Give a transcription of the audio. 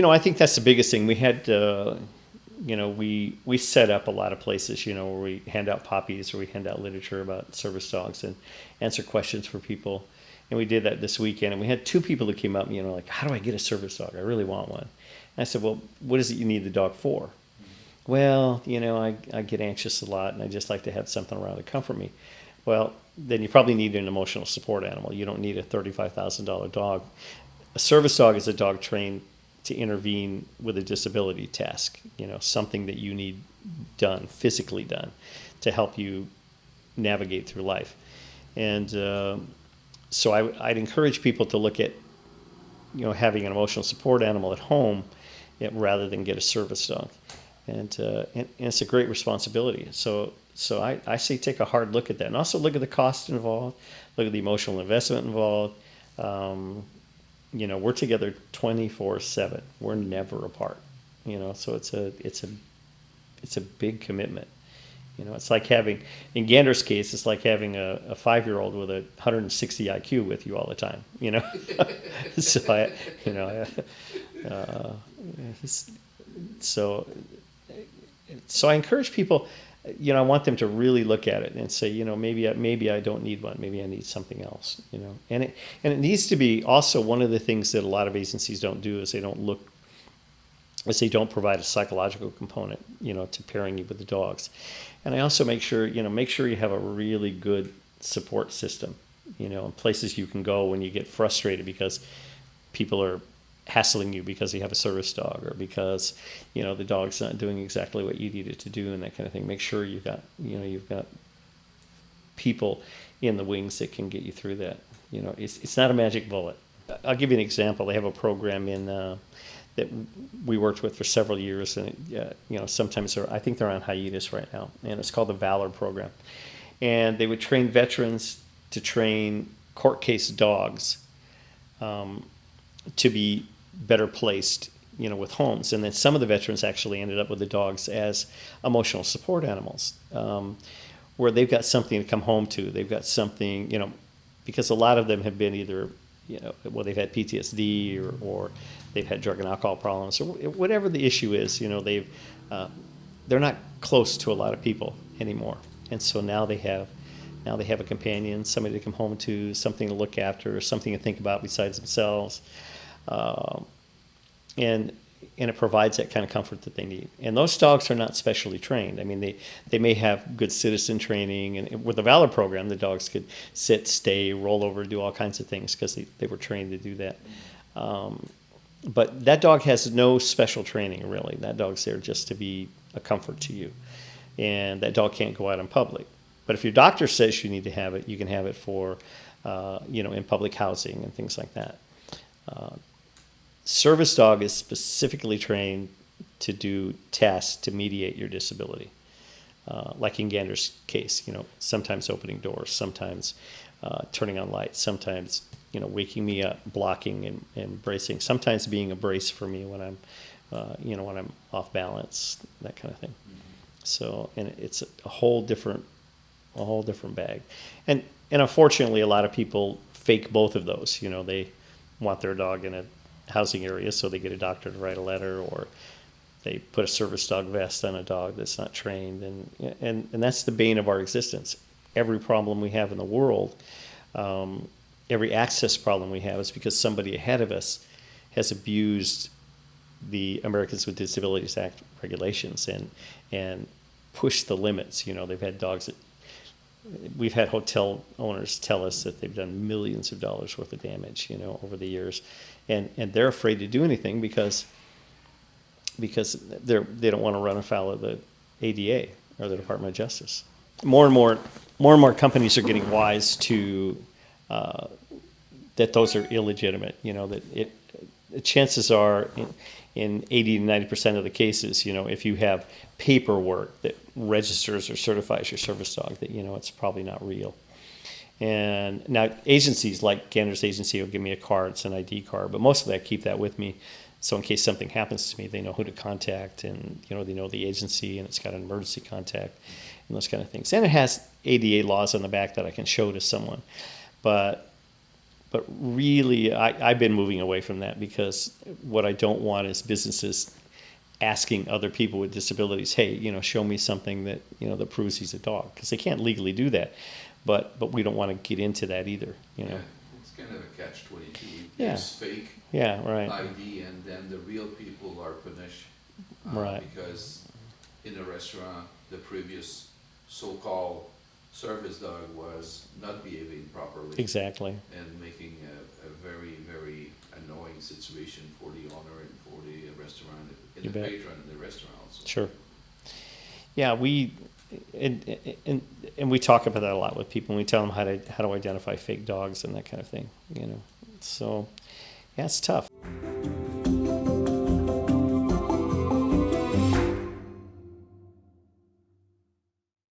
I think that's the biggest thing. We had, we set up a lot of places, where we hand out poppies or we hand out literature about service dogs and answer questions for people. And we did that this weekend, and we had two people that came up, like, how do I get a service dog? I really want one. And I said, well, what is it you need the dog for? Well, I get anxious a lot, and I just like to have something around to comfort me. Well, then you probably need an emotional support animal. You don't need a $35,000 dog. A service dog is a dog trained to intervene with a disability task, something that you need done, physically done, to help you navigate through life. And so I'd encourage people to look at, having an emotional support animal at home rather than get a service dog. And it's a great responsibility. So I say take a hard look at that, and also look at the cost involved, look at the emotional investment involved. We're together 24/7. We're never apart. So it's a big commitment. It's like having, in Gander's case, it's like having a 5-year-old with a 160 IQ with you all the time. So I encourage people. I want them to really look at it and say, maybe I don't need one. Maybe I need something else. And it needs to be also one of the things that a lot of agencies don't do is they don't provide a psychological component, to pairing you with the dogs. And I also make sure you have a really good support system, and places you can go when you get frustrated because people are hassling you because you have a service dog or because the dog's not doing exactly what you need it to do and that kind of thing. Make sure you've got people in the wings that can get you through that. It's not a magic bullet. I'll give you an example. They have a program in that we worked with for several years, and sometimes I think they're on hiatus right now, and it's called the Valor program. And they would train veterans to train court case dogs to be better placed, with homes. And then some of the veterans actually ended up with the dogs as emotional support animals, where they've got something to come home to. They've got something, because a lot of them have been either, they've had PTSD or they've had drug and alcohol problems or whatever the issue is. They're not close to a lot of people anymore, and so now they have a companion, somebody to come home to, something to look after, something to think about besides themselves. And it provides that kind of comfort that they need. And those dogs are not specially trained. I mean, they may have good citizen training, and with the Valor program, the dogs could sit, stay, roll over, do all kinds of things because they were trained to do that. But that dog has no special training, really. That dog's there just to be a comfort to you. And that dog can't go out in public. But if your doctor says you need to have it, you can have it for, in public housing and things like that. Service dog is specifically trained to do tests to mediate your disability. Like in Gander's case, sometimes opening doors, sometimes turning on lights, sometimes, waking me up, blocking and bracing, sometimes being a brace for me when I'm, when I'm off balance, that kind of thing. So, and it's a whole different bag. And unfortunately, a lot of people fake both of those. They want their dog in a housing area, so they get a doctor to write a letter, or they put a service dog vest on a dog that's not trained, and that's the bane of our existence. Every problem we have in the world, every access problem we have, is because somebody ahead of us has abused the Americans with Disabilities Act regulations and pushed the limits. They've had dogs that we've had hotel owners tell us that they've done millions of dollars worth of damage, over the years, and they're afraid to do anything because they don't want to run afoul of the ADA or the Department of Justice. More and more companies are getting wise to that those are illegitimate. That chances are in 80 to 90% of the cases, if you have paperwork that registers or certifies your service dog, that it's probably not real. And now agencies like Gander's agency will give me a card, it's an ID card, but most of that I keep that with me, so in case something happens to me, they know who to contact, and they know the agency, and it's got an emergency contact and those kind of things. And it has ADA laws on the back that I can show to someone. But but really, I've been moving away from that, because what I don't want is businesses asking other people with disabilities, hey, show me something that, that proves he's a dog, because they can't legally do that. But we don't want to get into that either, Yeah, it's kind of a catch-22. Yeah. There's fake Yeah, right. ID, and then the real people are punished. Right. Because in a restaurant, the previous so-called service dog was not behaving properly. Exactly. And making a very, very annoying situation for the owner and for the restaurant, and You the bet. patron in the restaurant also. Sure. Yeah, and we talk about that a lot with people, and we tell them how to identify fake dogs and that kind of thing. So, yeah, it's tough.